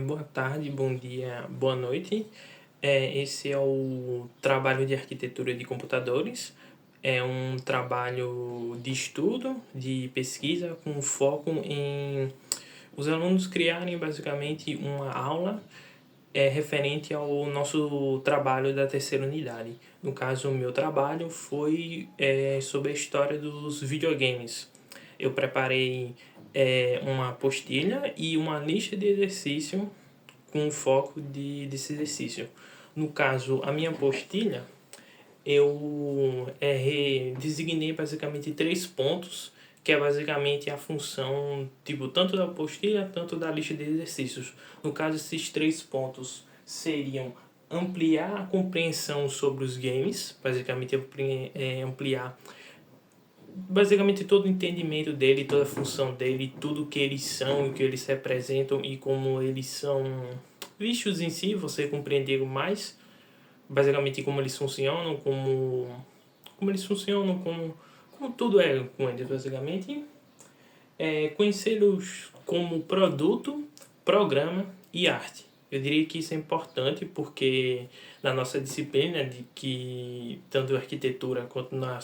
Boa tarde, bom dia, boa noite. Esse é o trabalho de arquitetura de computadores. É um trabalho de estudo, de pesquisa, com foco em os alunos criarem basicamente uma aula referente ao nosso trabalho da terceira unidade. No caso, o meu trabalho foi sobre a história dos videogames. Eu preparei uma apostila e uma lista de exercício com foco desse exercício. No caso, a minha apostila, eu designei basicamente 3 pontos, que é basicamente a função, tipo, tanto da apostila, tanto da lista de exercícios. No caso, esses 3 pontos seriam ampliar a compreensão sobre os games, basicamente ampliar basicamente todo o entendimento dele, toda a função dele, tudo que eles são, o que eles representam e como eles são vistos em si, você compreender mais, basicamente como eles funcionam, como eles funcionam, como tudo é com eles, basicamente. Conhecê-los como produto, programa e arte. Eu diria que isso é importante porque na nossa disciplina, de que tanto arquitetura quanto na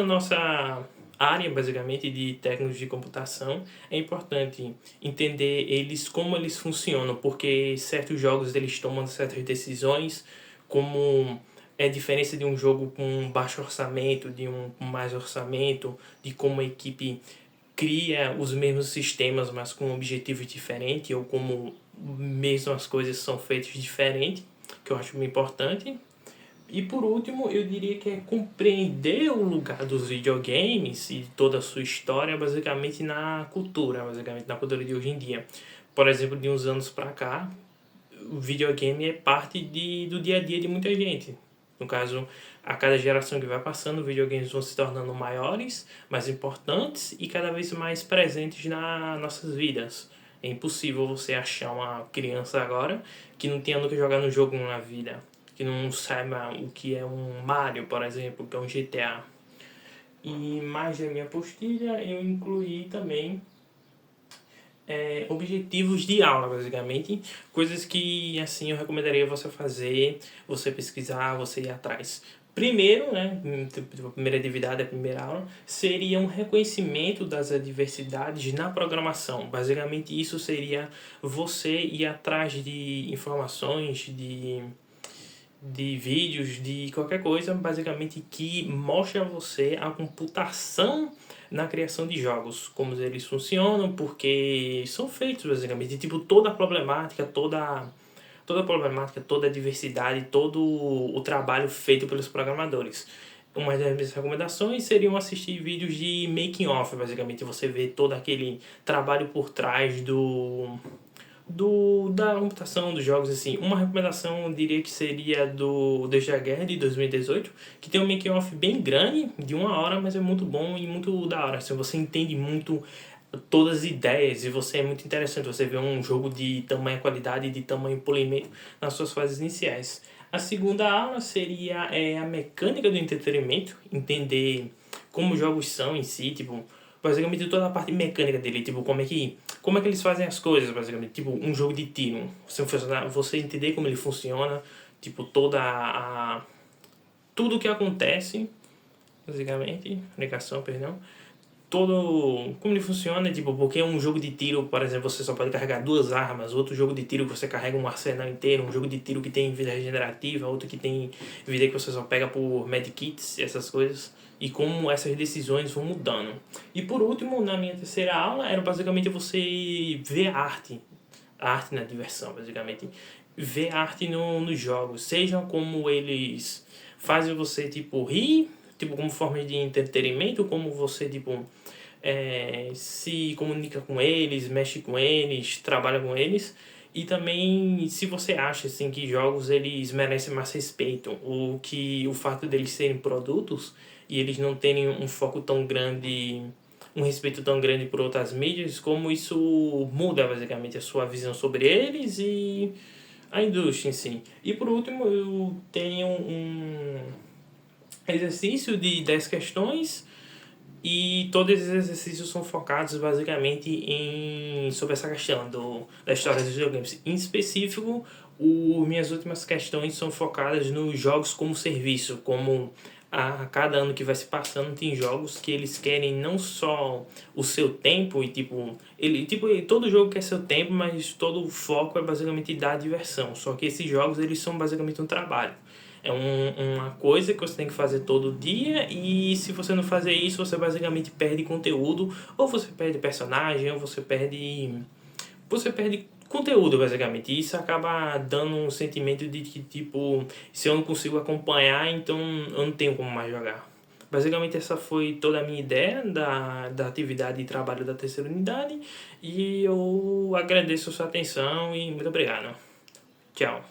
nossa área, basicamente, de técnicos de computação, é importante entender eles, como eles funcionam, porque certos jogos eles tomam certas decisões, como é a diferença de um jogo com baixo orçamento, de um com mais orçamento, de como a equipe cria os mesmos sistemas, mas com objetivos diferentes, ou como mesmo as coisas são feitas diferente, que eu acho muito importante. E por último, eu diria que é compreender o lugar dos videogames e toda a sua história basicamente na cultura, basicamente na cultura de hoje em dia. Por exemplo, de uns anos para cá, o videogame é parte do dia a dia de muita gente. No caso, a cada geração que vai passando, os videogames vão se tornando maiores, mais importantes e cada vez mais presentes nas nossas vidas. É impossível você achar uma criança agora que não tenha nunca jogado um jogo na vida, que não saiba o que é um Mario, por exemplo, que é um GTA. E mais da minha apostila, eu incluí também objetivos de aula, basicamente. Coisas que, assim, eu recomendaria você fazer, você pesquisar, você ir atrás. Primeiro, né, a primeira atividade, a primeira aula, seria um reconhecimento das adversidades na programação. Basicamente, isso seria você ir atrás de informações, de vídeos, de qualquer coisa, basicamente, que mostre a você a computação na criação de jogos, como eles funcionam, porque são feitos, basicamente, tipo, toda a problemática, toda a diversidade, todo o trabalho feito pelos programadores. Uma das minhas recomendações seriam assistir vídeos de making of, basicamente, você vê todo aquele trabalho por trás da computação dos jogos, assim. Uma recomendação eu diria que seria do The Jagger de 2018, que tem um making off bem grande, de 1 hora, mas é muito bom e muito da hora, assim, você entende muito todas as ideias e você é muito interessante você ver um jogo de tamanha qualidade e de tamanho polimento nas suas fases iniciais. A segunda aula seria a mecânica do entretenimento, entender como os jogos são em si, tipo, basicamente toda a parte mecânica dele, tipo, como é que eles fazem as coisas, basicamente, tipo, um jogo de tiro, você entender como ele funciona, tipo, tudo que acontece, basicamente, ligação, perdão, todo como ele funciona, tipo, porque é um jogo de tiro, por exemplo, você só pode carregar 2 armas, outro jogo de tiro que você carrega um arsenal inteiro, um jogo de tiro que tem vida regenerativa, outro que tem vida que você só pega por medkits, essas coisas, e como essas decisões vão mudando. E por último, na minha terceira aula, era basicamente você ver a arte na diversão, basicamente. Ver a arte nos jogos, sejam como eles fazem você, tipo, rir, tipo, como forma de entretenimento, como você, tipo, se comunica com eles, mexe com eles, trabalha com eles. E também se você acha assim que jogos eles merecem mais respeito, ou que o fato deles serem produtos e eles não terem um foco tão grande, um respeito tão grande por outras mídias, como isso muda basicamente a sua visão sobre eles e a indústria em si. E por último, eu tenho um exercício de 10 questões E todos esses exercícios são focados basicamente sobre essa questão da história dos videogames. Em específico, minhas últimas questões são focadas nos jogos como serviço, como a cada ano que vai se passando tem jogos que eles querem não só o seu tempo e todo jogo quer seu tempo, mas todo o foco é basicamente dar diversão. Só que esses jogos eles são basicamente um trabalho. É uma coisa que você tem que fazer todo dia e se você não fazer isso, você basicamente perde conteúdo, ou você perde personagem, ou você perde conteúdo basicamente. E isso acaba dando um sentimento de que tipo, se eu não consigo acompanhar, então eu não tenho como mais jogar. Basicamente essa foi toda a minha ideia da atividade de trabalho da terceira unidade e eu agradeço a sua atenção e muito obrigado. Tchau.